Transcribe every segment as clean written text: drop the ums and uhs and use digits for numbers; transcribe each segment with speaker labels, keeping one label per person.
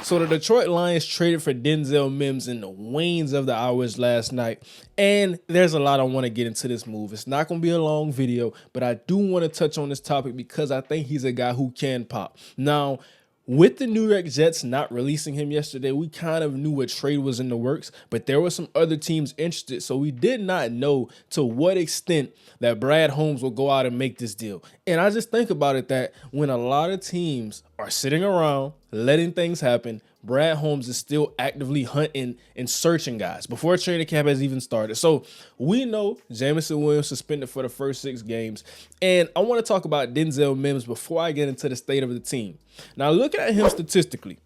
Speaker 1: So the Detroit Lions traded for Denzel Mims in the wanes of the hours last night. And there's a lot I want to get into this move. It's not going to be a long video, but I do want to touch on this topic because I think he's a guy who can pop. Now, with the New York Jets not releasing him yesterday, we kind of knew a trade was in the works, but there were some other teams interested, so we did not know to what extent that Brad Holmes will go out and make this deal. And I just think about it that when a lot of teams are sitting around, letting things happen, Brad Holmes is still actively hunting and searching guys before training camp has even started. So we know Jameson Williams suspended for the first 6 games. And I want to talk about Denzel Mims before I get into the state of the team. Now, looking at him statistically,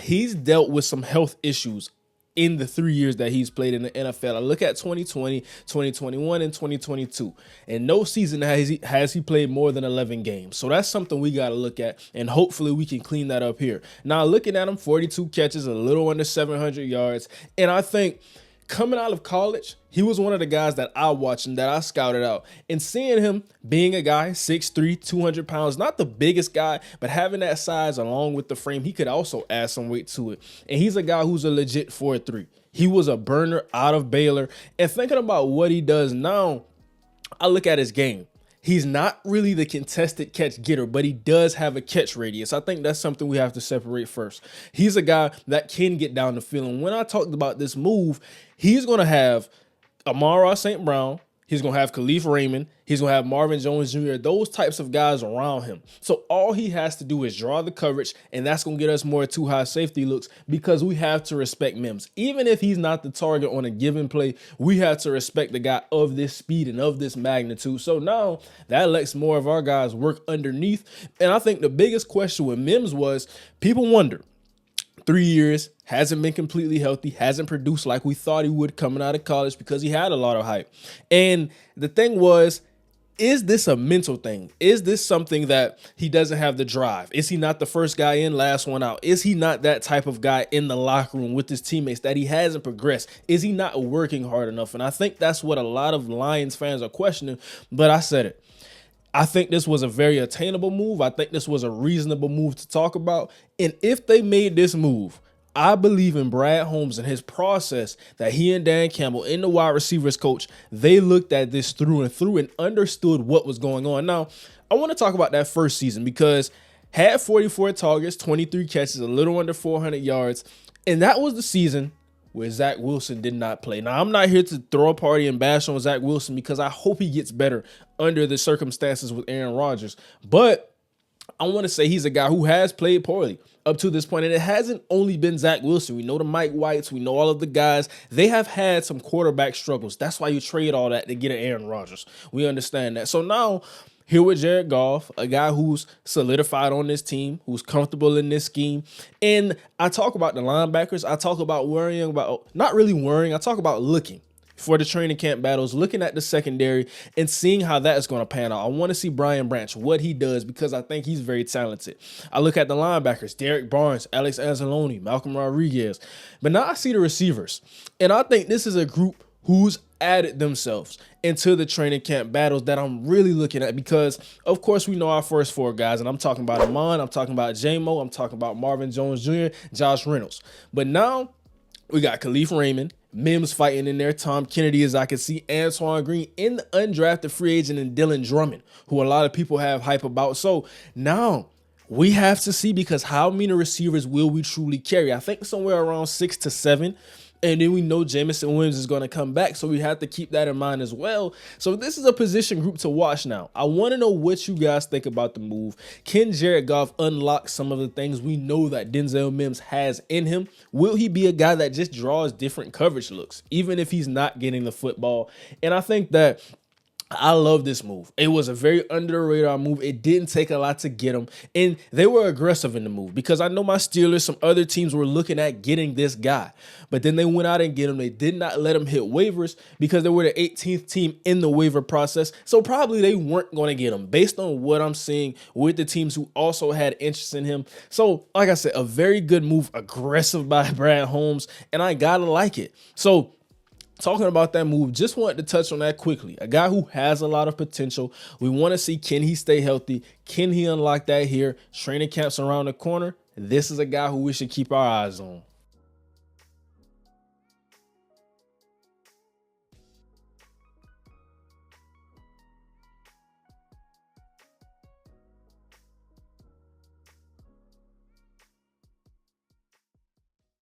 Speaker 1: he's dealt with some health issues in the 3 years that he's played in the NFL. I look at 2020, 2021, and 2022. And no season has he played more than 11 games. So that's something we got to look at, and hopefully we can clean that up here. Now, looking at him, 42 catches, a little under 700 yards. And I think coming out of college, he was one of the guys that I watched and that I scouted out. And seeing him being a guy, 6'3", 200 pounds, not the biggest guy, but having that size along with the frame, he could also add some weight to it. And he's a guy who's a legit 4'3". He was a burner out of Baylor. And thinking about what he does now, I look at his game. He's not really the contested catch getter, but he does have a catch radius. I think that's something we have to separate first. He's a guy that can get down the field. And when I talked about this move, he's going to have Amon-Ra St. Brown. He's going to have Khalif Raymond. He's going to have Marvin Jones Jr., those types of guys around him. So all he has to do is draw the coverage, and that's going to get us more too high safety looks because we have to respect Mims. Even if he's not the target on a given play, we have to respect the guy of this speed and of this magnitude. So now that lets more of our guys work underneath. And I think the biggest question with Mims was people wonder, 3 years, hasn't been completely healthy, hasn't produced like we thought he would coming out of college because he had a lot of hype. And the thing was, is this a mental thing? Is this something that he doesn't have the drive? Is he not the first guy in, last one out? Is he not that type of guy in the locker room with his teammates, that he hasn't progressed? Is he not working hard enough? And I think that's what a lot of Lions fans are questioning, but I said it. I think this was a very attainable move. I think this was a reasonable move to talk about. And if they made this move, I believe in Brad Holmes and his process that he and Dan Campbell and the wide receivers coach, they looked at this through and through and understood what was going on. Now, I want to talk about that first season because had 44 targets, 23 catches, a little under 400 yards. And that was the season where Zach Wilson did not play. Now, I'm not here to throw a party and bash on Zach Wilson because I hope he gets better under the circumstances with Aaron Rodgers. But I want to say he's a guy who has played poorly up to this point, and it hasn't only been Zach Wilson. We know the Mike Whites. We know all of the guys. They have had some quarterback struggles. That's why you trade all that to get an Aaron Rodgers. We understand that. So now, here with Jared Goff, a guy who's solidified on this team, who's comfortable in this scheme. And I talk about the linebackers. I talk about worrying about, not really worrying, I talk about looking for the training camp battles, looking at the secondary and seeing how that is going to pan out. I want to see Brian Branch, what he does, because I think he's very talented. I look at the linebackers, Derek Barnes, Alex Anzalone, Malcolm Rodriguez. But now I see the receivers. And I think this is a group who's added themselves into the training camp battles that I'm really looking at because, of course, we know our first 4 guys, and I'm talking about Amon, I'm talking about J-Mo, I'm talking about Marvin Jones Jr., Josh Reynolds. But now we got Khalif Raymond, Mims fighting in there, Tom Kennedy, as I can see, Antoine Green, in the undrafted free agent, and Dylan Drummond, who a lot of people have hype about. So now we have to see, because how many receivers will we truly carry? I think somewhere around 6 to 7. And then we know Jameson Williams is going to come back, so we have to keep that in mind as well. So this is a position group to watch now. I want to know what you guys think about the move. Can Jared Goff unlock some of the things we know that Denzel Mims has in him? Will he be a guy that just draws different coverage looks, even if he's not getting the football? And I think that I love this move. It was a very under the radar move. It didn't take a lot to get them. And they were aggressive in the move because I know my Steelers, some other teams were looking at getting this guy. But then they went out and get him. They did not let him hit waivers because they were the 18th team in the waiver process. So probably they weren't going to get him based on what I'm seeing with the teams who also had interest in him. So like I said, a very good move, aggressive by Brad Holmes, and I got to like it. So talking about that move, just wanted to touch on that quickly. A guy who has a lot of potential. We want to see, can he stay healthy? Can he unlock that here? Training camp's around the corner. this is a guy who we should keep our eyes on.